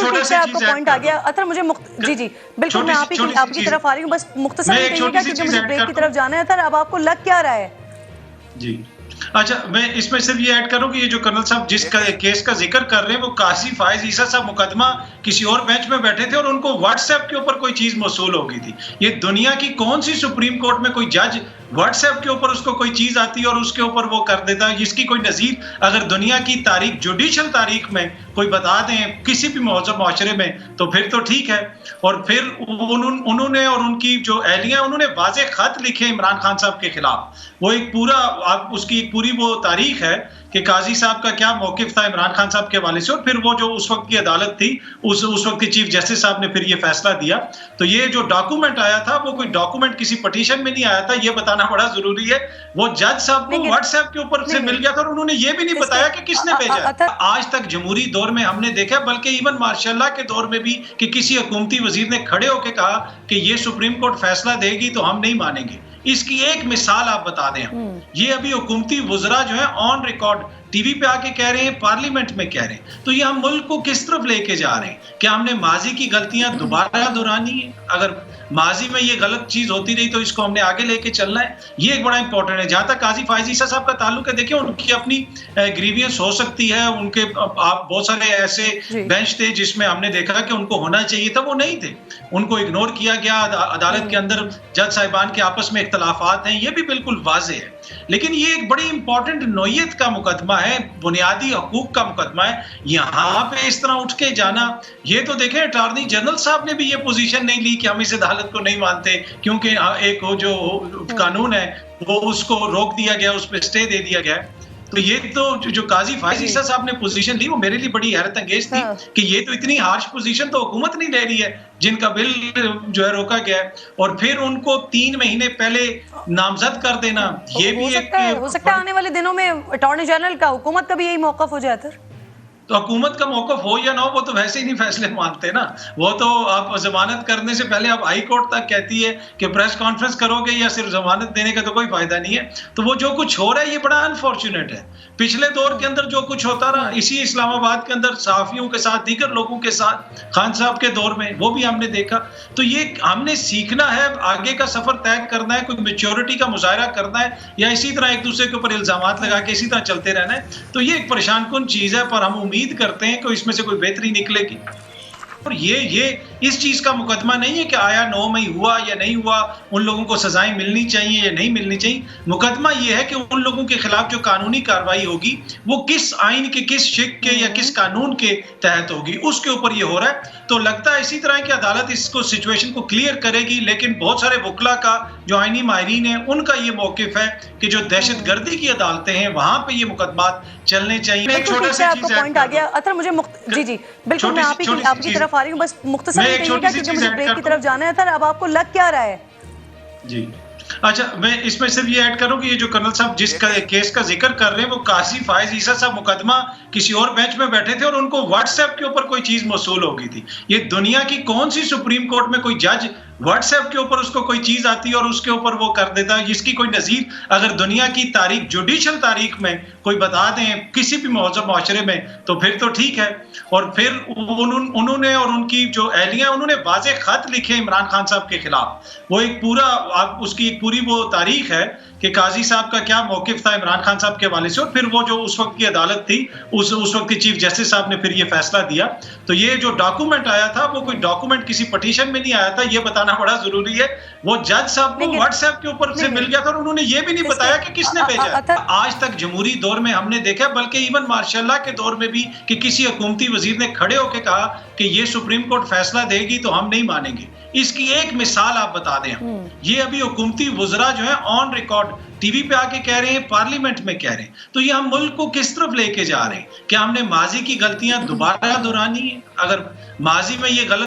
छोटा सा आपका पॉइंट आ गया। अतर मुझे जी जी बिल्कुल, मैं आपकी तरफ आ रही हूँ, बस मुख्तसर में कहिएगा क्योंकि मुझे ब्रेक की तरफ जाना है। अतर अब आपको लग क्या रहा है? जी। अच्छा, मैं इसमें सिर्फ ये ऐड करूं कि ये जो कर्नल साहब जिस केस का जिक्र कर रहे हैं वो काजी फायज ईसा साहब मुकदमा किसी और बेंच में बैठे थे और उनको व्हाट्सएप के ऊपर कोई चीज मौसूल हो गई थी। ये दुनिया की कौन सी सुप्रीम कोर्ट में कोई जज व्हाट्सएप के ऊपर उसको कोई चीज आती है और उसके ऊपर वो कर देता है, जिसकी कोई नजीर अगर दुनिया की तारीख जुडिशियल तारीख में कोई बता दें किसी भी मुआशरे में तो फिर तो ठीक है। और फिर उन्होंने और उनकी जो एहलियां उन्होंने वाज़े खत लिखे इमरान खान साहब के खिलाफ। वो एक पूरा उसकी एक पूरी वो तारीख है कि काजी साहब का क्या मौकिफ था इमरान खान साहब के हवाले से, और फिर वो जो उस वक्त की अदालत थी उस वक्त की चीफ जस्टिस साहब ने फिर ये फैसला दिया। तो ये जो डॉक्यूमेंट आया था वो कोई डॉक्यूमेंट किसी पटिशन में नहीं आया था, ये बताना बड़ा जरूरी है। वो जज साहब को व्हाट्सएप के ऊपर से मिल गया था और उन्होंने ये भी नहीं बताया कि किसने भेजा। आज तक जमहूरी दौर में हमने देखा, बल्कि इवन मार्शल्लाह के दौर में भी, कि किसी हुकूमती वजीर ने खड़े होकर कहा कि ये सुप्रीम कोर्ट फैसला देगी तो हम नहीं मानेंगे। इसकी एक मिसाल आप बता दें, ये अभी हुकूमती वज़रा जो है ऑन रिकॉर्ड टीवी पे आके कह रहे हैं, पार्लियामेंट में कह रहे हैं। तो ये हम मुल्क को किस तरफ लेके जा रहे हैं? क्या हमने माजी की गलतियां दोबारा दोहरानी है? अगर माजी में ये गलत चीज होती रही तो इसको हमने आगे लेके चलना है। ये एक बड़ा इंपॉर्टेंट है। जहां तक काजी फायज ईसा साहब का ताल्लुक है, देखिए उनकी अपनी ग्रीवियंस हो सकती है, उनके बहुत सारे ऐसे बेंच थे जिसमें हमने देखा कि उनको होना चाहिए था, वो नहीं थे, उनको इग्नोर किया गया। अदालत के अंदर जज साहिबान के आपस में इख्तलाफात हैं, ये भी बिल्कुल वाज़े है। लेकिन ये एक बड़ी इंपॉर्टेंट नौयत का मुकदमा है, बुनियादी हकूक का मुकदमा है। यहाँ पे इस तरह उठ के जाना, ये तो देखें अटॉर्नी जनरल साहब ने भी ये पोजीशन नहीं ली कि हम इस अदालत को नहीं मानते, क्योंकि एक जो कानून है वो उसको रोक दिया गया, उस पर स्टे दे दिया गया। तो ये तो जो काजी फायज ईसा साहब ने पोजीशन ली वो मेरे लिए बड़ी हैरत अंगेज थी कि ये तो इतनी हार्श पोजीशन तो हुकूमत नहीं ले रही है, जिनका बिल जो है रोका गया है, और फिर उनको 3 महीने पहले नामजद कर देना, ये भी हो सकता है आने वाले दिनों में अटॉर्नी जनरल का, हुकूमत का भी यही मौक़िफ़ हो जाता है। तो हुकूमत का मौक़िफ़ हो या ना हो, वो तो वैसे ही नहीं फैसले मानते ना। वो तो आप जमानत करने से पहले आप हाई कोर्ट तक कहती है कि प्रेस कॉन्फ्रेंस करोगे या सिर्फ जमानत देने का तो कोई फायदा नहीं है। तो वो जो कुछ हो रहा है ये बड़ा अनफॉर्चुनेट है। पिछले दौर के अंदर जो कुछ होता रहा, इसी इस्लामाबाद के अंदर सहाफ़ियों के साथ, दीगर लोगों के साथ, खान साहब के दौर में वो भी हमने देखा। तो ये हमने सीखना है, आगे का सफर तय करना है, कोई मैच्योरिटी का मुजाहरा करना है, या इसी तरह एक दूसरे के ऊपर इल्जामात लगा के इसी तरह चलते रहना है। तो ये एक परेशान कुन चीज है, पर हम उम्मीद करते हैं कि इसमें से कोई बेहतरी निकलेगी। और ये इस चीज का मुकदमा नहीं है कि आया 9 मई हुआ या नहीं हुआ, उन लोगों को सजाएं मिलनी चाहिए या नहीं मिलनी चाहिए। मुकदमा ये है कि उन लोगों के खिलाफ जो कानूनी कार्रवाई होगी वो किस आइन के, किस शिक के या किस कानून के तहत होगी, उसके ऊपर ये हो रहा है। तो लगता है इसी तरह की अदालत इसको सिचुएशन को क्लियर करेगी, लेकिन बहुत सारे वकला का, जो आईनी माहिरीन है, उनका ये मौकिफ है कि जो दहशतगर्दी की अदालतें हैं वहां पे ये मुकदमात चलने चाहिए। एक छोटा सा पॉइंट आ गया। अतर मुझे जी जी बिल्कुल, मैं आपकी तरफ आ रही हूँ, बस मुख्तसर में कहिएगा क्योंकि मुझे ब्रेक की तरफ जाना है। अतर अब आपको लग क्या रहा है? जी। अच्छा, मैं इसमें सिर्फ ये ऐड करूं कि ये जो कर्नल साहब जिस केस का जिक्र कर रहे हैं वो काजी फायज ईसा साहब मुकदमा किसी और बेंच में बैठे थे और उनको व्हाट्सएप के ऊपर कोई चीज मौसूल हो गई थी। ये दुनिया की कौन सी सुप्रीम कोर्ट में कोई जज व्हाट्सएप के ऊपर उसको कोई चीज आती है और उसके ऊपर वो कर देता है, जिसकी कोई नजीर अगर दुनिया की तारीख जुडिशियल तारीख में कोई बता दें किसी भी मुआशरे में तो फिर तो ठीक है। और फिर उन्होंने और उनकी जो एहलियां उन्होंने वाज़े खत लिखे इमरान खान साहब के खिलाफ। वो एक पूरा उसकी एक पूरी वो तारीख है कि काजी साहब का क्या मौकिफ था इमरान खान साहब के हवाले से, और फिर वो जो उस वक्त की अदालत थी उस वक्त की चीफ जस्टिस साहब ने फिर ये फैसला दिया। तो ये जो डॉक्यूमेंट आया था वो कोई डॉक्यूमेंट किसी पटिशन में नहीं आया था, ये बताना बड़ा जरूरी है। वो जज साहब को व्हाट्सएप के ऊपर से मिल गया था और उन्होंने ये भी नहीं बताया कि किसने भेजा। आज तक जमहूरी दौर में हमने देखा, बल्कि इवन मार्शल्लाह के दौर में भी, कि किसी हुकूमती वजीर ने खड़े होकर कहा कि ये सुप्रीम कोर्ट फैसला देगी तो हम नहीं मानेंगे। इसकी एक मिसाल आप बता दें, ये अभी हुकूमती वज़रा जो है ऑन रिकॉर्ड टीवी पे आके कह रहे हैं, पार्लियामेंट में कह रहे हैं। तो ये हम मुल्क को किस तरफ लेके जा रहे हैं? क्या हमने माजी की गलतियां दोबारा दोहरानी है? अगर माजी में ये गलत